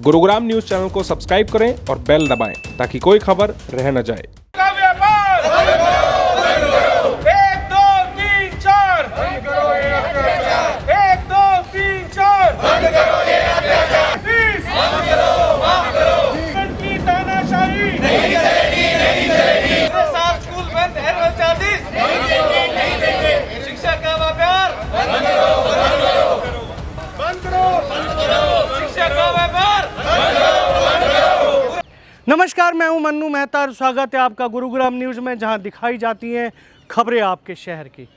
Gurugram news channel को subscribe करें और बेल दबाएं ताकि कोई खबर रह न जाए। नमस्कार, मैं हूं मन्नू मेहता और स्वागत है आपका गुरुग्राम न्यूज़ में, जहां दिखाई जाती हैं खबरें आपके शहर की।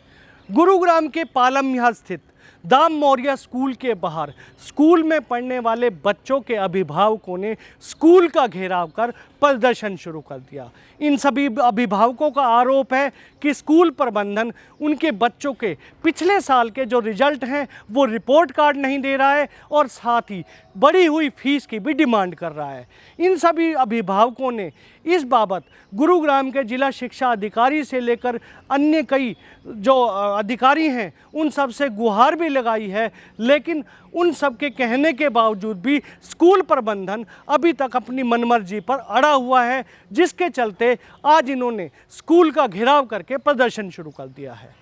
गुरुग्राम के पालमया स्थित दाम मौर्य स्कूल के बाहर स्कूल में पढ़ने वाले बच्चों के अभिभावकों ने स्कूल का घेराव कर प्रदर्शन शुरू कर दिया। इन सभी अभिभावकों का आरोप है कि स्कूल प्रबंधन उनके बच्चों के पिछले साल के जो रिजल्ट हैं वो रिपोर्ट कार्ड नहीं दे रहा है और साथ ही बढ़ी हुई फीस की भी डिमांड कर रहा है। इन सभी अभिभावकों ने इस बाबत गुरुग्राम के जिला शिक्षा अधिकारी से लेकर अन्य कई जो अधिकारी हैं उन सब से गुहार भी लगाई है, लेकिन उन सब के कहने के बावजूद भी स्कूल प्रबंधन अभी तक अपनी मनमर्जी पर अड़ा हुआ है, जिसके चलते आज इन्होंने स्कूल का घेराव करके प्रदर्शन शुरू कर दिया है।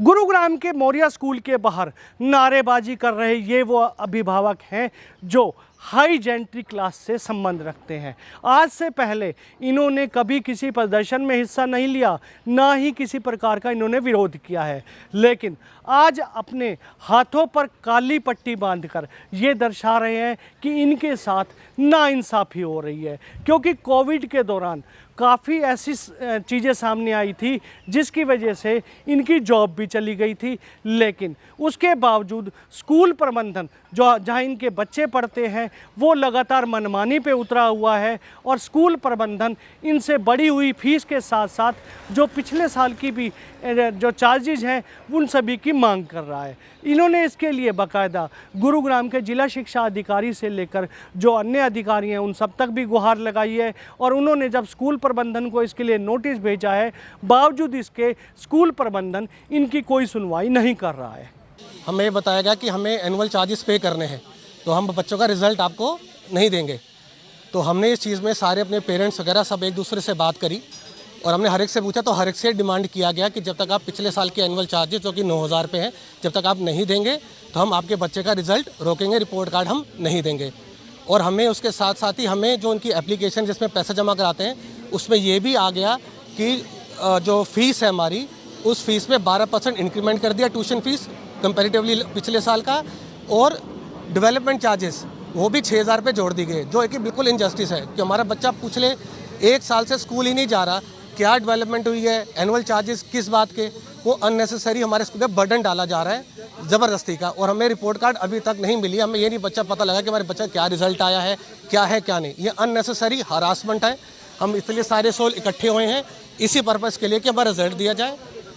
गुरुग्राम के मौर्य स्कूल के बाहर नारेबाजी कर रहे ये वो अभिभावक हैं जो हाई जेंट्री क्लास से संबंध रखते हैं। आज से पहले इन्होंने कभी किसी प्रदर्शन में हिस्सा नहीं लिया, ना ही किसी प्रकार का इन्होंने विरोध किया है, लेकिन आज अपने हाथों पर काली पट्टी बांधकर ये दर्शा रहे हैं कि इनके साथ नाइंसाफ़ी हो रही है। क्योंकि कोविड के दौरान काफ़ी ऐसी चीज़ें सामने आई थी जिसकी वजह से इनकी जॉब भी चली गई थी, लेकिन उसके बावजूद स्कूल प्रबंधन जहाँ इनके बच्चे पढ़ते हैं वो लगातार मनमानी पे उतरा हुआ है और स्कूल प्रबंधन इनसे बढ़ी हुई फीस के साथ साथ जो पिछले साल की भी जो चार्जेज हैं उन सभी की मांग कर रहा है। इन्होंने इसके लिए बाकायदा गुरुग्राम के जिला शिक्षा अधिकारी से लेकर जो अन्य अधिकारी हैं उन सब तक भी गुहार लगाई है और उन्होंने जब स्कूल प्रबंधन को इसके लिए नोटिस भेजा है, बावजूद इसके स्कूल प्रबंधन इनकी कोई सुनवाई नहीं कर रहा है। हमें ये बताया गया कि हमें एनुअल चार्जेस पे करने हैं, तो हम बच्चों का रिज़ल्ट आपको नहीं देंगे। तो हमने इस चीज़ में सारे अपने पेरेंट्स वगैरह सब एक दूसरे से बात करी और हमने हर एक से पूछा, तो हर एक से डिमांड किया गया कि जब तक आप पिछले साल के एनुअल चार्जेस जो कि 9,000 रुपये हैं, जब तक आप नहीं देंगे तो हम आपके बच्चे का रिज़ल्ट रोकेंगे, रिपोर्ट कार्ड हम नहीं देंगे। और हमें उसके साथ साथ ही हमें जो उनकी एप्लीकेशन जिसमें पैसा जमा कराते हैं उसमें ये भी आ गया कि जो फ़ीस है हमारी, उस फीस में 12% इंक्रीमेंट कर दिया ट्यूशन फ़ीस कंपैरेटिवली पिछले साल का, और डेवलपमेंट चार्जेस वो भी 6,000 रुपये जोड़ दी गए, जो एक बिल्कुल इनजस्टिस है कि हमारा बच्चा पिछले 1 साल से स्कूल ही नहीं जा रहा। क्या डेवलपमेंट हुई है, एनुअल चार्जेस किस बात के, वो अननेसेसरी हमारे स्कूल पे बर्डन डाला जा रहा है ज़बरदस्ती का। और हमें रिपोर्ट कार्ड अभी तक नहीं मिली, हमें ये नहीं बच्चा पता लगा कि हमारे बच्चा क्या रिजल्ट आया है क्या नहीं। ये अननेसेसरी हरासमेंट है। हम इसलिए सारे सोल इकट्ठे हुए हैं इसी पर्पज़ के लिए कि हमारा रिजल्ट दिया जाए,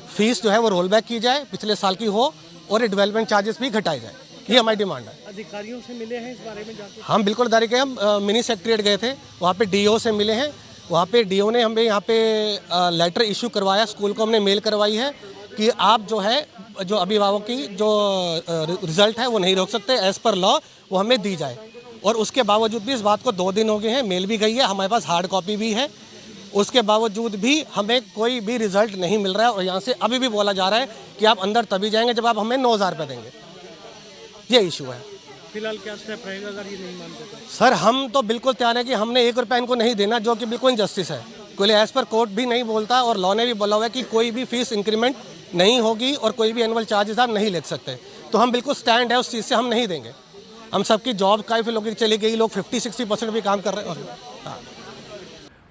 फीस जो है वो रोल बैक की जाए पिछले साल की हो, और डेवलपमेंट चार्जेस भी घटाए जाए। ये हमारी डिमांड है। अधिकारियों से मिले हैं इस बारे में जाके? हम बिल्कुल दारी गए, हम मिनी सेक्रेटरीट गए थे, वहाँ पे डीओ से मिले हैं। वहाँ पे डीओ ने हमें यहाँ पे लेटर इशू करवाया, स्कूल को हमने मेल करवाई है कि आप जो है जो अभिभावक की जो रिज़ल्ट है वो नहीं रोक सकते, एज़ पर लॉ वो हमें दी जाए। और उसके बावजूद भी इस बात को 2 दिन हो गए हैं, मेल भी गई है, हमारे पास हार्ड कॉपी भी है, उसके बावजूद भी हमें कोई भी रिज़ल्ट नहीं मिल रहा है। और यहाँ से अभी भी बोला जा रहा है कि आप अंदर तभी जाएंगे जब आप हमें 9,000 रुपये देंगे। ये इशू है। फिलहाल क्या स्टेप रहेगा अगर ये नहीं मानते तो? सर हम तो बिल्कुल तैयार है कि हमने 1 रुपया इनको नहीं देना, जो कि बिल्कुल इनजस्टिस है। कोई एज़ पर कोर्ट भी नहीं बोलता और लॉ ने भी बोला हुआ है कि कोई भी फीस इंक्रीमेंट नहीं होगी और कोई भी एनुअल चार्जेस आप नहीं ले सकते। तो हम बिल्कुल स्टैंड है उस चीज़ से, हम नहीं देंगे। हम सबकी जॉब काफ़ी लोगों की चली गई, लोग 50-60% भी काम कर रहे हैं। हाँ।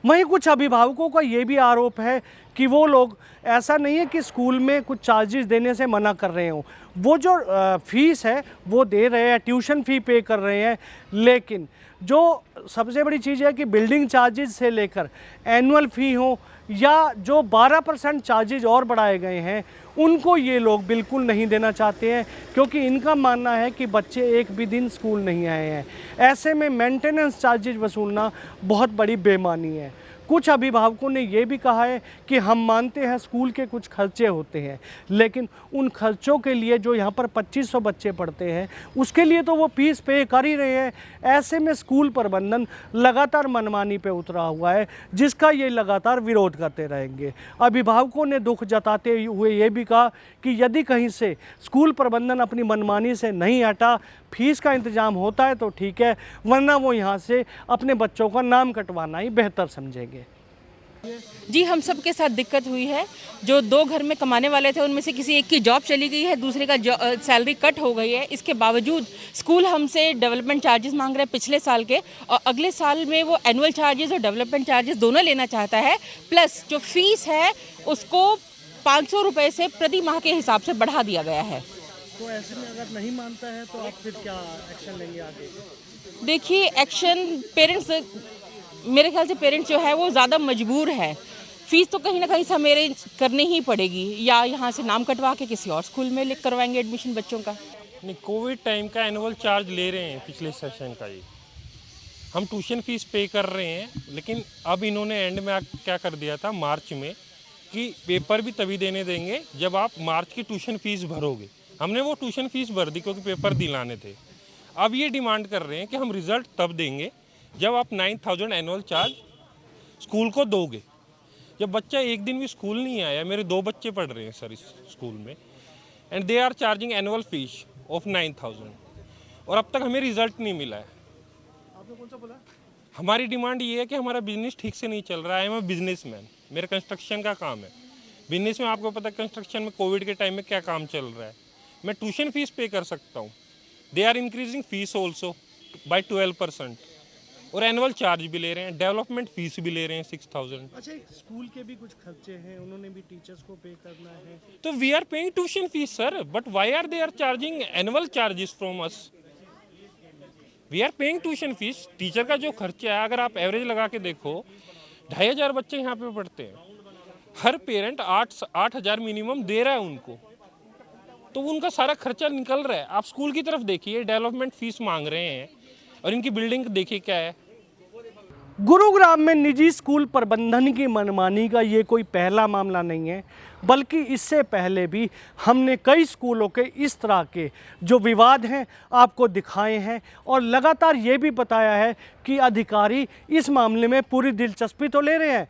वहीं कुछ अभिभावकों का ये भी आरोप है कि वो लोग ऐसा नहीं है कि स्कूल में कुछ चार्जेस देने से मना कर रहे हों, वो जो फीस है वो दे रहे हैं, ट्यूशन फ़ी पे कर रहे हैं, लेकिन जो सबसे बड़ी चीज़ है कि बिल्डिंग चार्जेस से लेकर एनुअल फ़ी हो या जो 12% चार्जेस और बढ़ाए गए हैं उनको ये लोग बिल्कुल नहीं देना चाहते हैं, क्योंकि इनका मानना है कि बच्चे एक भी दिन स्कूल नहीं आए हैं। ऐसे में मेंटेनेंस चार्जेस वसूलना बहुत बड़ी बेईमानी है। कुछ अभिभावकों ने ये भी कहा है कि हम मानते हैं स्कूल के कुछ खर्चे होते हैं, लेकिन उन खर्चों के लिए जो यहाँ पर 2500 बच्चे पढ़ते हैं उसके लिए तो वो फीस पे कर ही रहे हैं। ऐसे में स्कूल प्रबंधन लगातार मनमानी पे उतरा हुआ है, जिसका ये लगातार विरोध करते रहेंगे। अभिभावकों ने दुख जताते हुए ये भी कहा कि यदि कहीं से स्कूल प्रबंधन अपनी मनमानी से नहीं हटा, फीस का इंतज़ाम होता है तो ठीक है, वरना वो यहाँ से अपने बच्चों का नाम कटवाना ही बेहतर समझेंगे। जी, हम सब के साथ दिक्कत हुई है। जो 2 घर में कमाने वाले थे उनमें से किसी एक की जॉब चली गई है, दूसरे का सैलरी कट हो गई है। इसके बावजूद स्कूल हमसे डेवलपमेंट चार्जेस मांग रहे हैं पिछले साल के, और अगले साल में वो एनुअल चार्जेस और डेवलपमेंट चार्जेस दोनों लेना चाहता है। प्लस जो फीस है उसको 500 रुपये से प्रति माह के हिसाब से बढ़ा दिया गया है। तो ऐसे में अगर नहीं मानता है तो आप फिर क्या एक्शन लेंगे आगे? देखिए, एक्शन पेरेंट्स, मेरे ख्याल से पेरेंट्स जो है वो ज़्यादा मजबूर है। फीस तो कहीं ना कहीं से हमें करनी ही पड़ेगी, या यहाँ से नाम कटवा के किसी और स्कूल में लिख करवाएंगे एडमिशन बच्चों का। नहीं, कोविड टाइम का एनुअल चार्ज ले रहे हैं पिछले सेशन का ही। हम ट्यूशन फीस पे कर रहे हैं, लेकिन अब इन्होंने एंड में क्या कर दिया था मार्च में कि पेपर भी तभी देने देंगे जब आप मार्च की ट्यूशन फीस भरोगे। हमने वो ट्यूशन फीस भर दी क्योंकि पेपर दिलाने थे। अब ये डिमांड कर रहे हैं कि हम रिज़ल्ट तब देंगे जब आप 9000 एनुअल चार्ज स्कूल को दोगे। जब बच्चा एक दिन भी स्कूल नहीं आया, मेरे 2 बच्चे पढ़ रहे हैं सर इस स्कूल में, and they are charging annual fees of 9000, और अब तक हमें रिजल्ट नहीं मिला है। आपने कौन सा बोला? हमारी डिमांड ये है कि हमारा बिजनेस ठीक से नहीं चल रहा है। मैं बिजनेसमैन, मेरा कंस्ट्रक्शन का काम है। बिजनेस में आपको पता है कंस्ट्रक्शन में कोविड के टाइम में क्या काम चल रहा है। मैं ट्यूशन फीस पे कर सकता हूँ। They are increasing fees also by 12%, और एनुअल चार्ज भी ले रहे हैं, डेवलपमेंट फीस भी ले रहे हैं 6000। अच्छा, स्कूल के भी कुछ खर्चे हैं, उन्होंने भी टीचर्स को पे करना है। तो we are paying tuition fees sir, but why are they are charging annual charges from us? We are paying tuition fees. Teacher का जो खर्चा है, अगर आप एवरेज लगा के देखो, 2500 बच्चे यहाँ पे पढ़ते हैं। हर पेरेंट 8,000 मिनिमम दे रहा है उनको, तो उनका सारा खर्चा निकल रहा है। आप स्कूल की तरफ देखिए, डेवलपमेंट फीस मांग रहे हैं, और इनकी बिल्डिंग देखिए क्या है। गुरुग्राम में निजी स्कूल प्रबंधन की मनमानी का ये कोई पहला मामला नहीं है, बल्कि इससे पहले भी हमने कई स्कूलों के इस तरह के जो विवाद हैं आपको दिखाए हैं, और लगातार ये भी बताया है कि अधिकारी इस मामले में पूरी दिलचस्पी तो ले रहे हैं,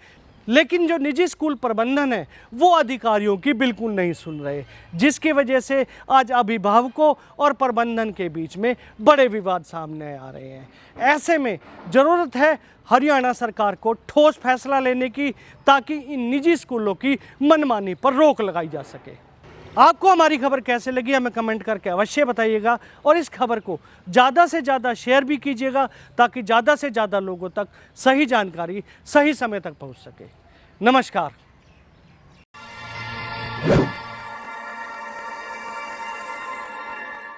लेकिन जो निजी स्कूल प्रबंधन है वो अधिकारियों की बिल्कुल नहीं सुन रहे, जिसकी वजह से आज अभिभावकों और प्रबंधन के बीच में बड़े विवाद सामने आ रहे हैं। ऐसे में ज़रूरत है हरियाणा सरकार को ठोस फैसला लेने की, ताकि इन निजी स्कूलों की मनमानी पर रोक लगाई जा सके। आपको हमारी खबर कैसे लगी हमें कमेंट करके अवश्य बताइएगा, और इस खबर को ज़्यादा से ज़्यादा शेयर भी कीजिएगा, ताकि ज़्यादा से ज़्यादा लोगों तक सही जानकारी सही समय तक पहुंच सके। नमस्कार।